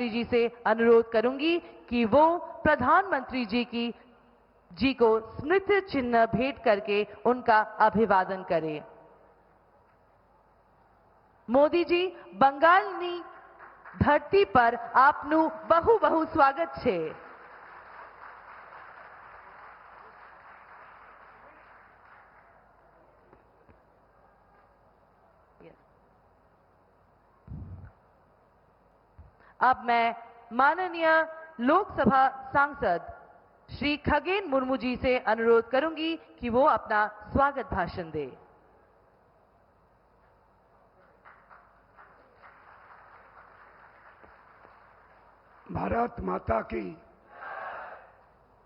मंत्री जी से अनुरोध करूंगी कि वो प्रधानमंत्री जी को स्मृति चिन्ह भेंट करके उनका अभिवादन करें। मोदी जी, बंगालनी धरती पर आपનું बहु बहु स्वागत છે। अब मैं माननीय लोकसभा सांसद श्री खगेन मुर्मू जी से अनुरोध करूंगी कि वो अपना स्वागत भाषण दें। भारत माता की।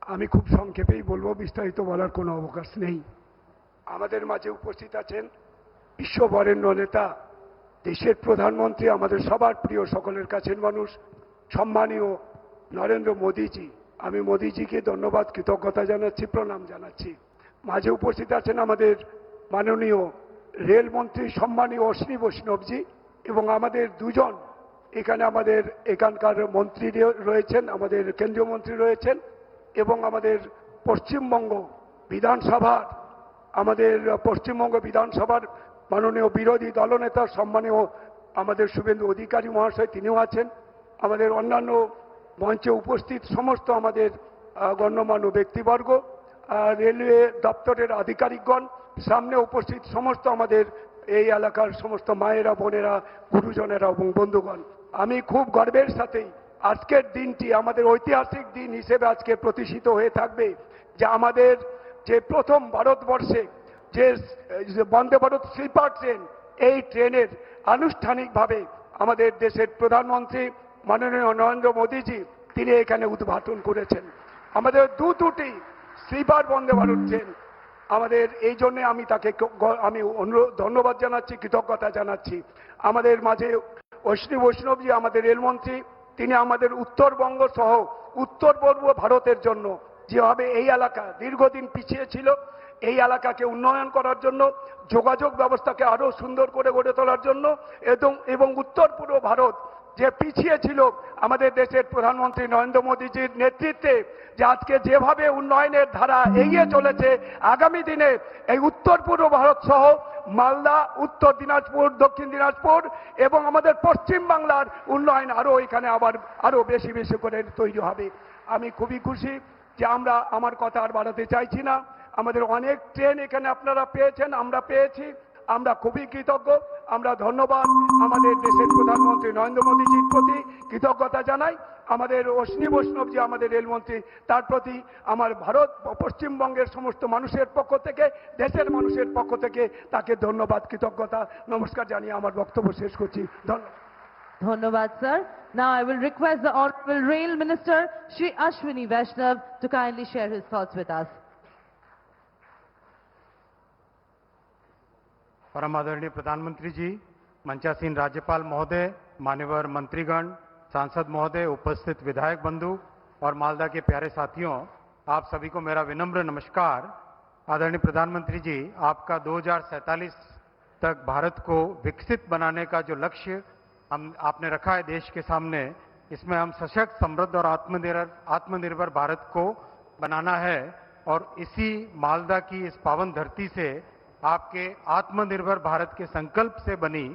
আমি খুব সংক্ষেপেই বলবো, বিস্তারিত বলার কোনো অবকাশ নেই। আমাদের মাঝে উপস্থিত আছেন বিশ্ববরেণ্য নেতা, দেশের প্রধানমন্ত্রী, আমাদের সবার প্রিয়, সকলের কাছের মানুষ, সম্মানীয় নরেন্দ্র মোদীজি। আমি মোদীজিকে ধন্যবাদ, কৃতজ্ঞতা জানাচ্ছি, প্রণাম জানাচ্ছি। মাঝে উপস্থিত আছেন আমাদের মাননীয় রেলমন্ত্রী সম্মানীয় অশ্বিনী বৈষ্ণবজি এবং আমাদের দুজন এখানে আমাদের এখানকার মন্ত্রী রয়েছেন, আমাদের কেন্দ্রীয় মন্ত্রী রয়েছেন এবং আমাদের পশ্চিমবঙ্গ বিধানসভার মাননীয় বিরোধী দলনেতা সম্মানীয় আমাদের শুভেন্দু অধিকারী মহাশয়, তিনিও আছেন। আমাদের অন্যান্য মঞ্চে উপস্থিত সমস্ত আমাদের গণ্যমান্য ব্যক্তিবর্গ, রেলওয়ে দপ্তরের আধিকারিকগণ, সামনে উপস্থিত সমস্ত আমাদের এই এলাকার সমস্ত মায়েরা, বোনেরা, গুরুজনেরা এবং বন্ধুগণ, আমি খুব গর্বের সাথেই আজকের দিনটি আমাদের ঐতিহাসিক দিন হিসেবে আজকে প্রতিষ্ঠিত হয়ে থাকবে যে আমাদের যে প্রথম ভারতবর্ষে যে বন্দে ভারত স্লিপার ট্রেন, এই ট্রেনের আনুষ্ঠানিকভাবে আমাদের দেশের প্রধানমন্ত্রী মাননীয় নরেন্দ্র মোদীজি তিনি এখানে উদ্ঘাটন করেছেন। আমাদের দুটি স্লিপার বন্দে ভারত ট্রেন আমাদের, এই জন্য আমি তাকে ধন্যবাদ জানাচ্ছি, কৃতজ্ঞতা জানাচ্ছি। আমাদের মাঝে অশ্বিনী বৈষ্ণবজি আমাদের রেলমন্ত্রী, তিনি আমাদের উত্তরবঙ্গ সহ উত্তর পূর্ব ভারতের জন্য যেভাবে এই এলাকা দীর্ঘদিন পিছিয়ে ছিল, এই এলাকাকে উন্নয়ন করার জন্য, যোগাযোগ ব্যবস্থাকে আরো সুন্দর করে গড়ে তোলার জন্য এবং উত্তর পূর্ব ভারত যে পিছিয়ে ছিল, আমাদের দেশের প্রধানমন্ত্রী নরেন্দ্র মোদীজির নেতৃত্বে যে আজকে যেভাবে উন্নয়নের ধারা এগিয়ে চলেছে, আগামী দিনে এই উত্তর পূর্ব ভারত সহ মালদা, উত্তর দিনাজপুর, দক্ষিণ দিনাজপুর এবং আমাদের পশ্চিম বাংলার উন্নয়ন এখানে আরো বেশি বেশি করে তৈরি হবে। আমি খুবই খুশি যে আমার কথা আর বাড়াতে চাইছি না। আমাদের অনেক ট্রেন এখানে আপনারা পেয়েছেন, আমরা পেয়েছি, আমরা খুবই কৃতজ্ঞ। আমরা ধন্যবাদ আমাদের দেশের প্রধানমন্ত্রী নরেন্দ্র মোদীজির প্রতি কৃতজ্ঞতা জানাই। আমাদের অশ্বিনী বৈষ্ণবজি আমাদের রেলমন্ত্রী, তার প্রতি আমার ভারত পশ্চিমবঙ্গের সমস্ত মানুষের পক্ষ থেকে, দেশের মানুষের পক্ষ থেকে তাকে ধন্যবাদ, কৃতজ্ঞতা, নমস্কার জানিয়ে আমার বক্তব্য শেষ করছি। ধন্যবাদ sir. Now I will request the Honorable Rail Minister Shri Ashwini Vaishnav to kindly share his thoughts with us. परम आदरणीय प्रधानमंत्री जी, मंचासीन राज्यपाल महोदय, मान्यवर मंत्रीगण, सांसद महोदय, उपस्थित विधायक बंधु और मालदा के प्यारे साथियों, आप सभी को मेरा विनम्र नमस्कार। आदरणीय प्रधानमंत्री जी, आपका 2047 तक भारत को विकसित बनाने का जो लक्ष्य आपने रखा है देश के सामने, इसमें हम सशक्त, समृद्ध और आत्मनिर्भर भारत को बनाना है। और इसी मालदा की इस पावन धरती से आपके आत्मनिर्भर भारत के संकल्प से बनी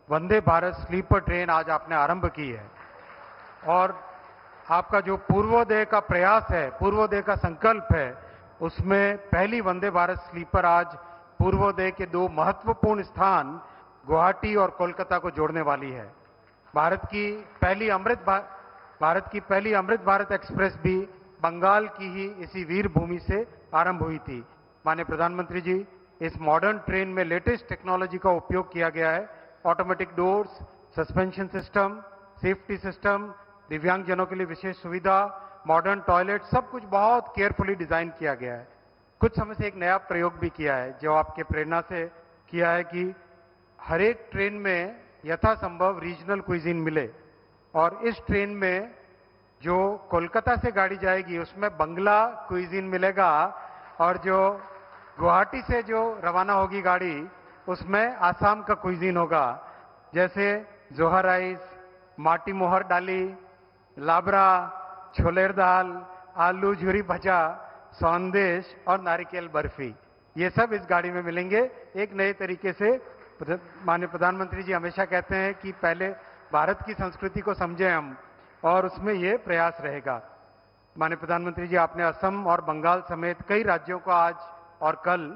वंदे भारत स्लीपर ट्रेन आज आपने आरंभ की है। और आपका जो पूर्वोदय का प्रयास है, पूर्वोदय का संकल्प है, उसमें पहली वंदे भारत स्लीपर आज पूर्वोदय के दो महत्वपूर्ण स्थान गुवाहाटी और कोलकाता को जोड़ने वाली है। भारत की पहली अमृत भारत एक्सप्रेस भी बंगाल की ही इसी वीर भूमि से आरंभ हुई थी। माननीय प्रधानमंत्री जी, इस मॉडर्न ट्रेन में लेटेस्ट टेक्नोलॉजी का उपयोग किया गया है। Automatic doors, suspension system, safety system, दिव्यांगजनों के लिए विशेष सुविधा, मॉडर्न टॉयलेट, सब कुछ बहुत केयरफुली डिजाइन किया गया है। कुछ समय से एक नया प्रयोग भी किया है जो आपके प्रेरणा से किया है कि हर एक ट्रेन में यथासंभव रीजनल क्विजीन मिले। और इस ट्रेन में जो कोलकाता से गाड़ी जाएगी उसमें बंगला क्विजीन मिलेगा, और जो गुवाहाटी से जो रवाना होगी गाड़ी उसमें आसाम का क्विजीन होगा, जैसे जोहा राइस, माटी मोहर डाली, लाबरा, छोलेर दाल, आलू झुरी भजा, सौंदेश और नारिकेल बर्फी, ये सब इस गाड़ी में मिलेंगे। एक नए तरीके से माननीय प्रधानमंत्री जी हमेशा कहते हैं कि पहले भारत की संस्कृति को समझें हम, और उसमें ये प्रयास रहेगा। माननीय प्रधानमंत्री जी, आपने असम और बंगाल समेत कई राज्यों को आज और कल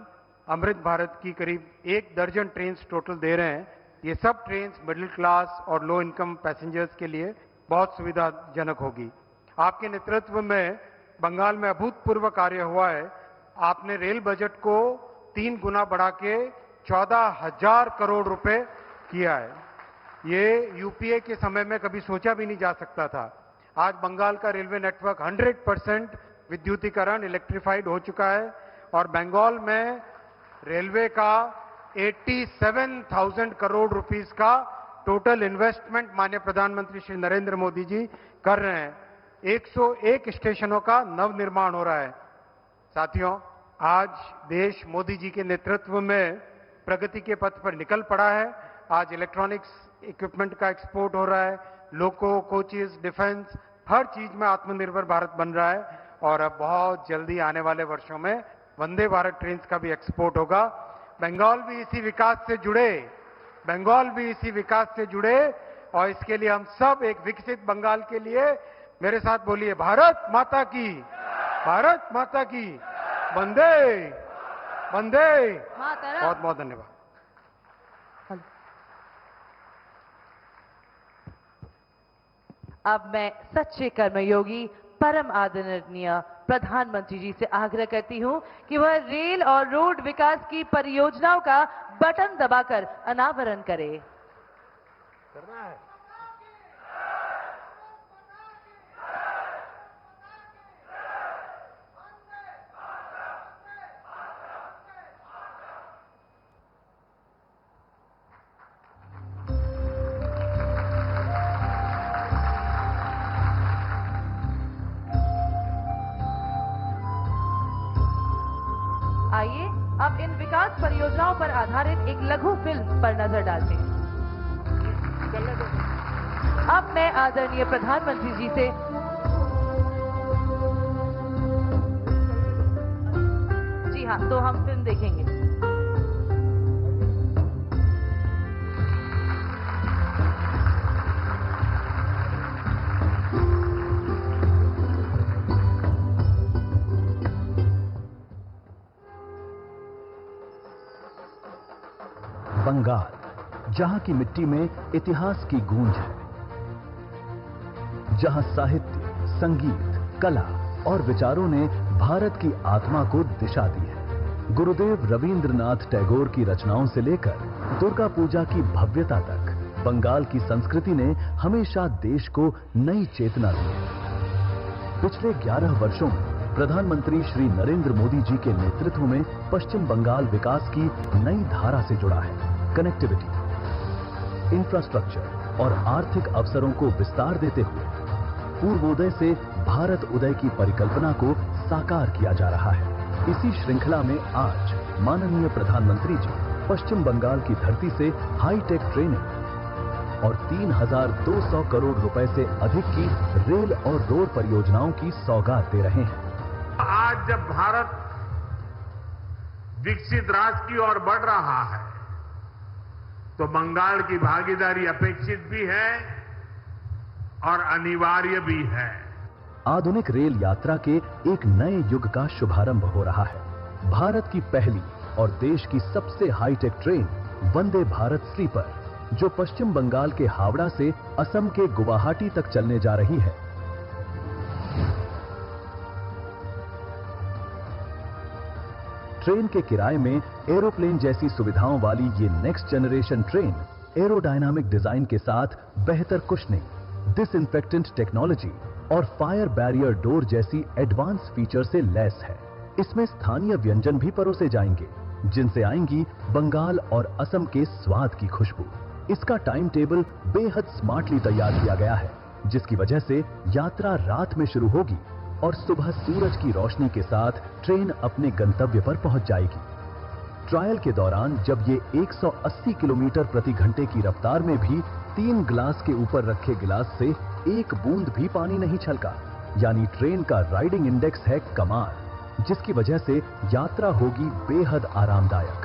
अमृत भारत की करीब 1 दर्जन ट्रेन टोटल दे रहे हैं। ये सब ट्रेन मिडिल क्लास और लो इनकम पैसेंजर्स के लिए बहुत सुविधाजनक होगी। आपके नेतृत्व में बंगाल में अभूतपूर्व कार्य हुआ है। आपने रेल बजट को 3 गुना बढ़ा के 14,000 करोड़ रुपए किया है। ये यूपीए के समय में कभी सोचा भी नहीं जा सकता था। आज बंगाल का रेलवे नेटवर्क 100% विद्युतीकरण, इलेक्ट्रिफाइड हो चुका है और बंगाल में रेलवे का 87,000 करोड़ रुपीस का टोटल इन्वेस्टमेंट माननीय प्रधानमंत्री श्री नरेंद्र मोदी जी कर रहे हैं। 101 स्टेशनों का नव निर्माण हो रहा है। साथियों, आज देश मोदी जी के नेतृत्व में प्रगति के पथ पर निकल पड़ा है। आज इलेक्ट्रॉनिक्स इक्विपमेंट का एक्सपोर्ट हो रहा है, लोको, कोचेस, डिफेंस, हर चीज में आत्मनिर्भर भारत बन रहा है और अब बहुत जल्दी आने वाले वर्षों में वंदे भारत ट्रेन का भी एक्सपोर्ट होगा। बंगाल भी इसी विकास से जुड़े, बंगाल भी इसी विकास से जुड़े और इसके लिए हम सब एक विकसित बंगाल के लिए मेरे साथ बोलिए, भारत माता की, भारत माता की, वंदे वंदे मातरम। बहुत बहुत धन्यवाद। अब मैं सच्चे कर्मयोगी परम आदरणीय प्रधानमंत्री जी से आग्रह करती हूं कि वह रेल और रोड विकास की परियोजनाओं का बटन दबाकर अनावरण करें। करना है। आइए अब इन विकास परियोजनाओं पर आधारित एक लघु फिल्म पर नजर डालते हैं। अब मैं आदरणीय प्रधानमंत्री जी से जी हाँ, तो हम फिल्म देखेंगे। बंगाल, जहां की मिट्टी में इतिहास की गूंज है, जहां साहित्य, संगीत, कला और विचारों ने भारत की आत्मा को दिशा दी है। गुरुदेव रवींद्रनाथ टैगोर की रचनाओं से लेकर दुर्गा पूजा की भव्यता तक बंगाल की संस्कृति ने हमेशा देश को नई चेतना दी है। पिछले 11 वर्षों में प्रधानमंत्री श्री नरेंद्र मोदी जी के नेतृत्व में पश्चिम बंगाल विकास की नई धारा से जुड़ा है। कनेक्टिविटी, इंफ्रास्ट्रक्चर और आर्थिक अवसरों को विस्तार देते हुए पूर्वोदय से भारत उदय की परिकल्पना को साकार किया जा रहा है। इसी श्रृंखला में आज माननीय प्रधानमंत्री जी पश्चिम बंगाल की धरती से हाईटेक ट्रेनिंग और 3,200 करोड़ रुपए से अधिक की रेल और रोड परियोजनाओं की सौगात दे रहे हैं। आज जब भारत विकसित राष्ट्र की ओर बढ़ रहा है तो बंगाल की भागीदारी अपेक्षित भी है और अनिवार्य भी है। आधुनिक रेल यात्रा के एक नए युग का शुभारंभ हो रहा है। भारत की पहली और देश की सबसे hi tech train Vande Bharat sleeper, जो पश्चिम बंगाल के हावड़ा से असम के गुवाहाटी तक चलने जा रही है। ट्रेन के किराए में एरोप्लेन जैसी सुविधाओं वाली ये next generation train aerodynamic design के साथ बेहतर कुशनिंग, डिसइंफेक्टेंट टेक्नोलॉजी और फायर बैरियर डोर जैसी एडवांस फीचर से लैस है। इसमें स्थानीय व्यंजन भी परोसे जाएंगे, जिनसे आएंगी बंगाल और असम के स्वाद की खुशबू। इसका टाइम टेबल बेहद स्मार्टली तैयार किया गया है, जिसकी वजह से यात्रा रात में शुरू होगी और सुबह सूरज की रोशनी के साथ ट्रेन अपने गंतव्य पर पहुंच जाएगी। ट्रायल के दौरान जब ये 180 किलोमीटर प्रति घंटे की रफ्तार में भी 3 ग्लास के ऊपर रखे गिलास से एक बूंद भी पानी नहीं छलका, यानी ट्रेन का राइडिंग इंडेक्स है कमाल, जिसकी वजह से यात्रा होगी बेहद आरामदायक।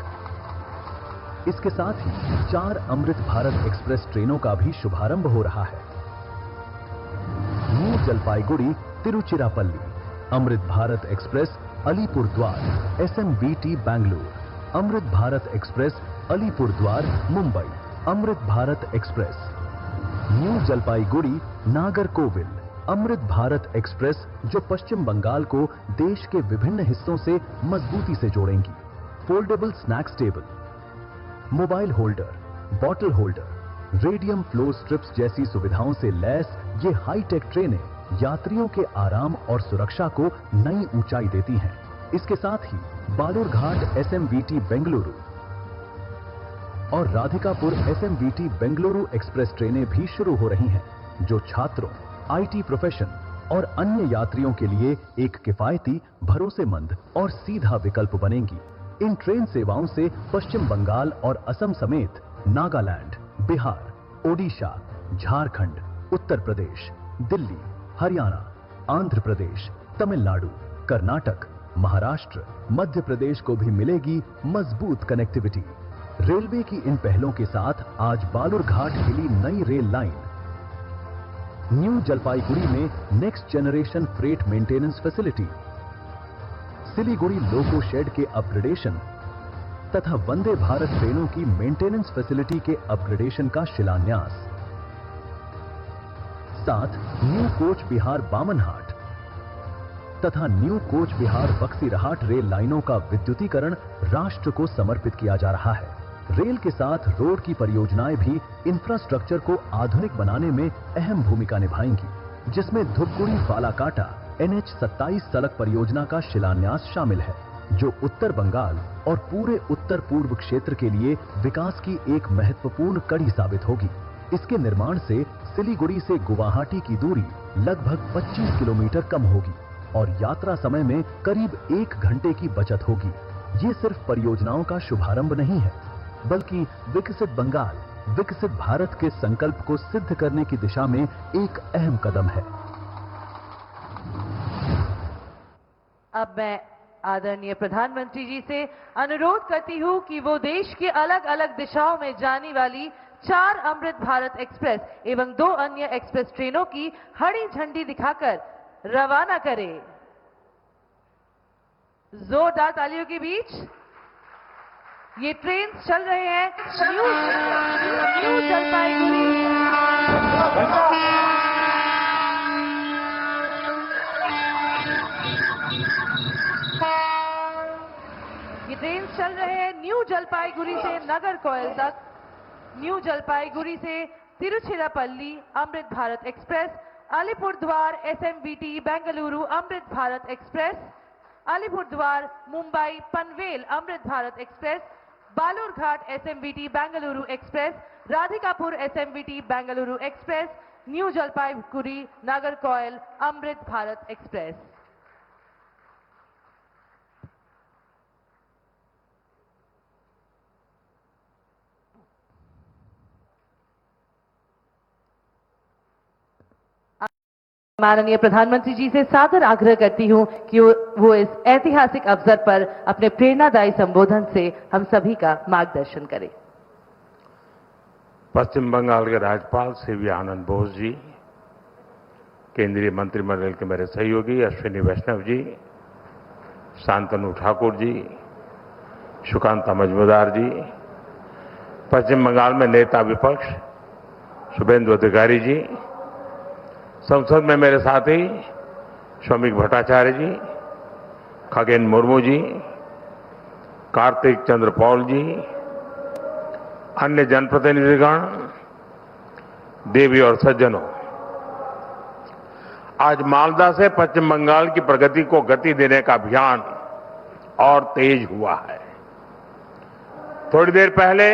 इसके साथ ही 4 अमृत भारत एक्सप्रेस ट्रेनों का भी शुभारंभ हो रहा है। New Jalpaiguri Tiruchirappalli, Amrit Bharat express Alipurduar SMVT Bangalore, अमृत भारत एक्सप्रेस अलीपुरद्वार मुंबई, अमृत भारत एक्सप्रेस न्यू जलपाईगुड़ी नागरकोविल, अमृत भारत एक्सप्रेस जो पश्चिम बंगाल को देश के विभिन्न हिस्सों से मजबूती से जोड़ेंगी। Foldable snacks table, mobile holder, bottle holder, radium flow strips जैसी सुविधाओं से लैस ये हाईटेक ट्रेनें यात्रियों के आराम और सुरक्षा को नई ऊंचाई देती हैं। इसके साथ ही बालूरघाट SMVT बेंगलुरु और राधिकापुर SMVT बेंगलुरु एक्सप्रेस ट्रेनें भी शुरू हो रही हैं, जो छात्रों, IT प्रोफेशन और अन्य यात्रियों के लिए एक किफायती, भरोसेमंद और सीधा विकल्प बनेंगी। इन ट्रेन सेवाओं से पश्चिम बंगाल और असम समेत नागालैंड, बिहार, ओडिशा, झारखंड, उत्तर प्रदेश, दिल्ली, हरियाणा, आंध्र प्रदेश, तमिलनाडु, कर्नाटक, महाराष्ट्र, मध्य प्रदेश को भी मिलेगी मजबूत कनेक्टिविटी। रेलवे की इन पहलों के साथ आज बालूरघाट हिली नई रेल लाइन। न्यू जलपाईगुड़ी में next generation freight maintenance facility, Siliguri loco shed के अपग्रेडेशन तथा वंदे भारत ट्रेनों की मेंटेनेंस फैसिलिटी के अपग्रेडेशन का शिलान्यास। साथ न्यू कोच बिहार बामनहाट तथा new coach Bihar Baxirhat rail लाइनों का विद्युतीकरण राष्ट्र को समर्पित किया जा रहा है। रेल के साथ रोड की परियोजनाएं भी इंफ्रास्ट्रक्चर को आधुनिक बनाने में अहम भूमिका निभाएंगी, जिसमें धुपगुड़ी फालाकाटा NH27 सड़क परियोजना का शिलान्यास शामिल है, जो उत्तर बंगाल और पूरे उत्तर पूर्व क्षेत्र के लिए विकास की एक महत्वपूर्ण कड़ी साबित होगी। इसके निर्माण से सिलीगुड़ी से गुवाहाटी की दूरी लगभग 25 किलोमीटर कम होगी और यात्रा समय में करीब 1 घंटे की बचत होगी। ये सिर्फ परियोजनाओं का शुभारंभ नहीं है, बल्कि विकसित बंगाल, विकसित भारत के संकल्प को सिद्ध करने की दिशा में एक अहम कदम है। अब मैं आदरणीय प्रधानमंत्री जी से अनुरोध करती हूं कि वो देश की अलग अलग दिशाओं में जाने वाली 4 अमृत भारत एक्सप्रेस एवं 2 अन्य एक्सप्रेस ट्रेनों की हरी झंडी दिखाकर रवाना करें। जोरदार तालियों के बीच ये ट्रेन चल रहे हैं न्यू जलपाईगुड़ी। ये ट्रेन चल रहे हैं न्यू जलपाईगुड़ी से नागरकोइल तक, न्यू जलपाईगुड़ी से Tiruchirappalli Amrit Bharat express, Alipurduar SMVT Bengaluru Amrit Bharat express, Alipurduar Mumbai Panvel Amrit Bharat express, Balurghat SMVT Bengaluru express, Radhikapur SMVT Bengaluru express, new Jalpaiguri Nagercoil Amrit Bharat express. माननीय प्रधानमंत्री जी से सादर आग्रह करती हूं कि वो इस ऐतिहासिक अवसर पर अपने प्रेरणादायी संबोधन से हम सभी का मार्गदर्शन करें। पश्चिम बंगाल के राज्यपाल CV आनंद बोस जी, केंद्रीय मंत्रिमंडल के मेरे सहयोगी अश्विनी वैष्णव जी, शांतनु ठाकुर जी, सुकांता मजूमदार जी, पश्चिम बंगाल में नेता विपक्ष शुभेंदु अधिकारी जी, संसद में मेरे साथी श्रमिक भट्टाचार्य जी, खगेन मुर्मू जी, कार्तिक चंद्र पॉल जी, अन्य जनप्रतिनिधिगण, देवी और सज्जनों, आज मालदा से पश्चिम बंगाल की प्रगति को गति देने का अभियान और तेज हुआ है। थोड़ी देर पहले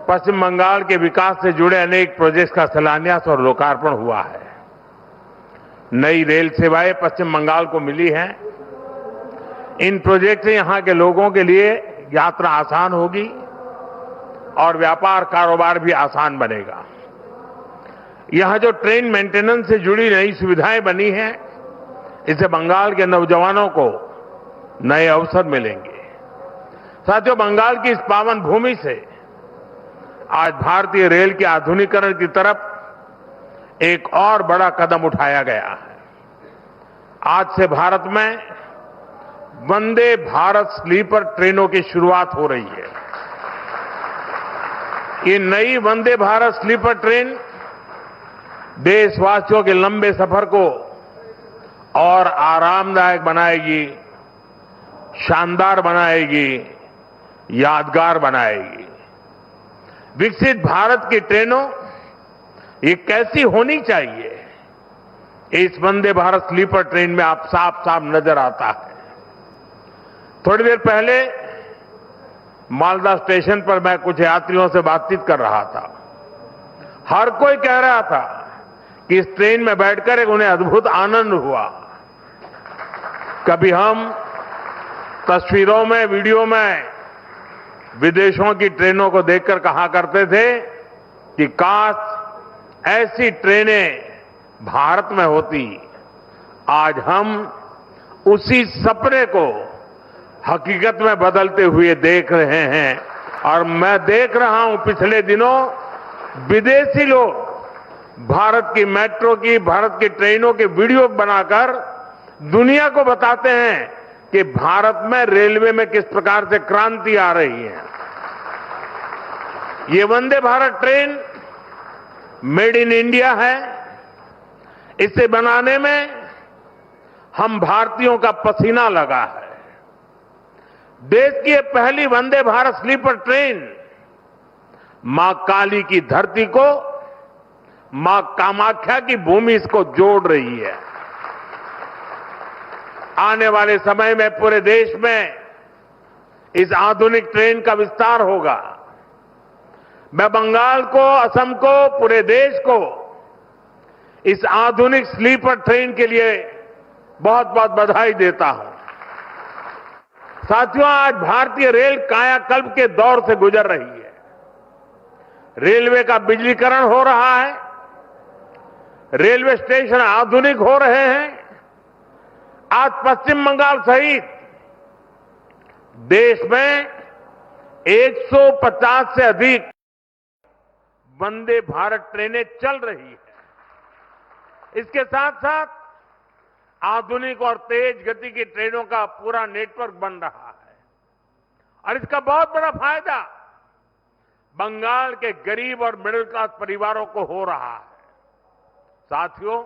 पश्चिम बंगाल के विकास से जुड़े अनेक प्रोजेक्ट्स का शिलान्यास और लोकार्पण हुआ है। नई रेल सेवाएं पश्चिम बंगाल को मिली हैं। इन प्रोजेक्ट से यहां के लोगों के लिए यात्रा आसान होगी और व्यापार कारोबार भी आसान बनेगा। यहां जो ट्रेन मेंटेनेंस से जुड़ी नई सुविधाएं बनी हैं, इससे बंगाल के नौजवानों को नए अवसर मिलेंगे। साथियों, बंगाल की इस पावन भूमि से आज भारतीय रेल के आधुनिकीकरण की तरफ एक और बड़ा कदम उठाया गया है। आज से भारत में वंदे भारत स्लीपर ट्रेनों की शुरुआत हो रही है। ये नई वंदे भारत स्लीपर ट्रेन देशवासियों के लंबे सफर को और आरामदायक बनाएगी, शानदार बनाएगी, यादगार बनाएगी। विकसित भारत की ट्रेनों ये कैसी होनी चाहिए, इस वंदे भारत स्लीपर ट्रेन में आप साफ साफ नजर आता है। थोड़ी देर पहले मालदा स्टेशन पर मैं कुछ यात्रियों से बातचीत कर रहा था। हर कोई कह रहा था कि इस ट्रेन में बैठकर एक उन्हें अद्भुत आनंद हुआ। कभी हम तस्वीरों में, वीडियो में विदेशों की ट्रेनों को देखकर कहा करते थे कि काश ऐसी ट्रेनें भारत में होती। आज हम उसी सपने को हकीकत में बदलते हुए देख रहे हैं और मैं देख रहा हूं पिछले दिनों विदेशी लोग भारत की मेट्रो की, भारत की ट्रेनों के वीडियो बनाकर दुनिया को बताते हैं कि भारत में रेलवे में किस प्रकार से क्रांति आ रही है। ये Vande Bharat train made in India है। इसे बनाने में हम भारतीयों का पसीना लगा है। देश की यह पहली वंदे भारत स्लीपर ट्रेन मां काली की धरती को मां कामाख्या की भूमि इसको जोड़ रही है। आने वाले समय में पूरे देश में इस आधुनिक ट्रेन का विस्तार होगा। मैं बंगाल को, असम को, पूरे देश को इस आधुनिक स्लीपर ट्रेन के लिए बहुत बहुत बधाई देता हूं। साथियों, आज भारतीय रेल कायाकल्प के दौर से गुजर रही है। रेलवे का बिजलीकरण हो रहा है, रेलवे स्टेशन आधुनिक हो रहे हैं। आज पश्चिम बंगाल सहित देश में 150 से अधिक वंदे भारत ट्रेनें चल रही है। इसके साथ साथ आधुनिक और तेज गति की ट्रेनों का पूरा नेटवर्क बन रहा है और इसका बहुत बड़ा फायदा बंगाल के गरीब और मिडिल क्लास परिवारों को हो रहा है। साथियों,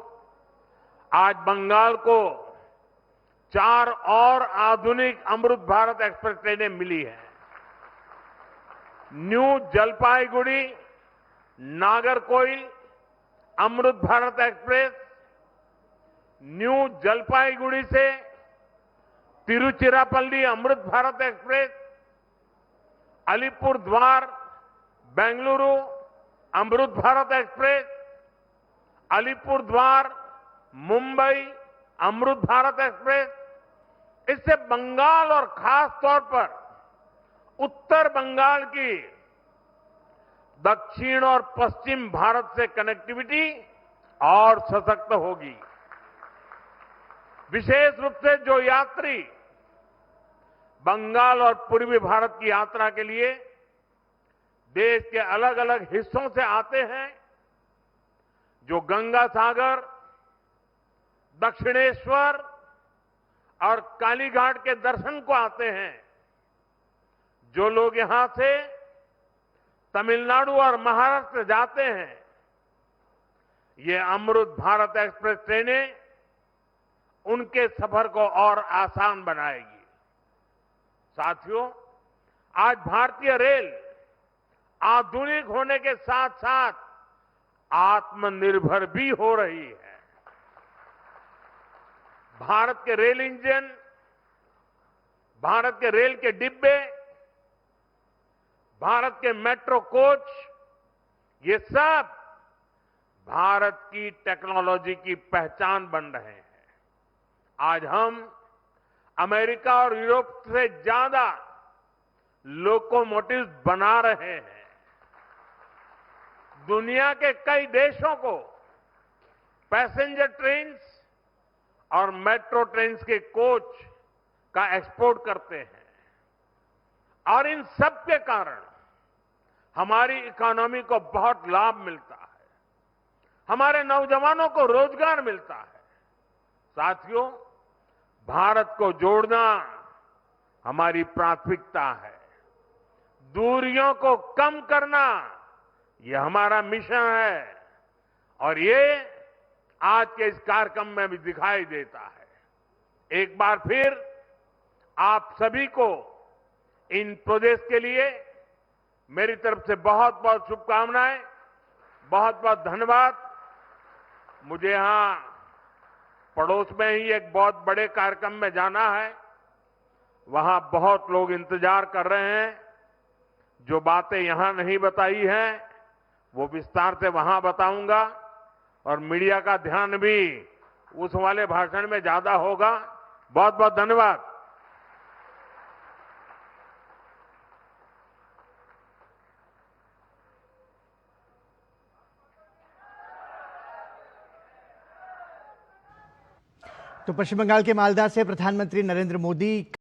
आज बंगाल को 4 और आधुनिक अमृत भारत एक्सप्रेस ट्रेनें मिली हैं। New Jalpaiguri Nagercoil Amrit Bharat express, new Jalpaiguri से तिरुचिरापल्ली अमृत भारत एक्सप्रेस, अलीपुर द्वार बेंगलुरु अमृत भारत एक्सप्रेस, अलीपुर द्वार मुंबई अमृत भारत एक्सप्रेस। इससे बंगाल और खास तौर पर उत्तर बंगाल की दक्षिण और पश्चिम भारत से कनेक्टिविटी और सशक्त होगी। विशेष रूप से जो यात्री बंगाल और पूर्वी भारत की यात्रा के लिए देश के अलग अलग हिस्सों से आते हैं, जो गंगा सागर, दक्षिणेश्वर और कालीघाट के दर्शन को आते हैं, जो लोग यहां से तमिलनाडु और महाराष्ट्र जाते हैं, ये अमृत भारत एक्सप्रेस ट्रेनें उनके सफर को और आसान बनाएगी। साथियों, आज भारतीय रेल आधुनिक होने के साथ साथ आत्मनिर्भर भी हो रही है। भारत के रेल इंजन, भारत के रेल के डिब्बे, भारत के मेट्रो कोच, ये सब भारत की टेक्नोलॉजी की पहचान बन रहे हैं। आज हम अमेरिका और यूरोप से ज्यादा लोकोमोटिव्स बना रहे हैं। दुनिया के कई देशों को पैसेंजर ट्रेन्स और मेट्रो ट्रेन्स के कोच का एक्सपोर्ट करते हैं और इन सब के कारण हमारी इकोनॉमी को बहुत लाभ मिलता है, हमारे नौजवानों को रोजगार मिलता है। साथियों, भारत को जोड़ना हमारी प्राथमिकता है, दूरियों को कम करना यह हमारा मिशन है और ये आज के इस कार्यक्रम में भी दिखाई देता है। एक बार फिर आप सभी को इन प्रोजेक्ट्स के लिए मेरी तरफ से बहुत बहुत शुभकामनाएं, बहुत बहुत धन्यवाद। मुझे यहां पड़ोस में ही एक बहुत बड़े कार्यक्रम में जाना है, वहां बहुत लोग इंतजार कर रहे हैं। जो बातें यहां नहीं बताई हैं वो विस्तार से वहां बताऊंगा और मीडिया का ध्यान भी उस वाले भाषण में ज्यादा होगा। बहुत बहुत धन्यवाद। तो पश्चिम बंगाल के मालदा से प्रधानमंत्री नरेंद्र मोदी